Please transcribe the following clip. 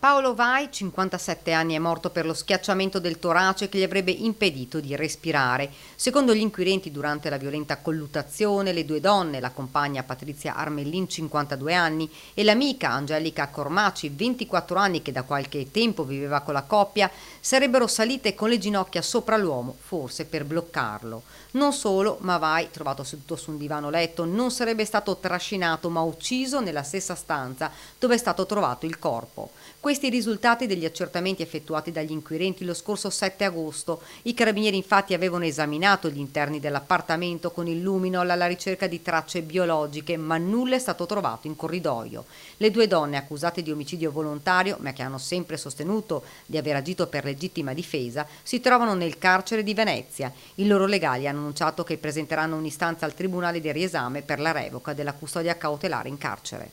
Paolo Vai, 57 anni, è morto per lo schiacciamento del torace che gli avrebbe impedito di respirare. Secondo gli inquirenti, durante la violenta colluttazione, le due donne, la compagna Patrizia Armellin, 52 anni, e l'amica Angelica Cormaci, 24 anni, che da qualche tempo viveva con la coppia, sarebbero salite con le ginocchia sopra l'uomo, forse per bloccarlo. Non solo, ma Vai, trovato seduto su un divano letto, non sarebbe stato trascinato ma ucciso nella stessa stanza dove è stato trovato il corpo. Questi i risultati degli accertamenti effettuati dagli inquirenti lo scorso 7 agosto. I carabinieri infatti avevano esaminato gli interni dell'appartamento con il luminol alla ricerca di tracce biologiche, ma nulla è stato trovato in corridoio. Le due donne accusate di omicidio volontario, ma che hanno sempre sostenuto di aver agito per legittima difesa, si trovano nel carcere di Venezia. I loro legali hanno annunciato che presenteranno un'istanza al Tribunale di riesame per la revoca della custodia cautelare in carcere.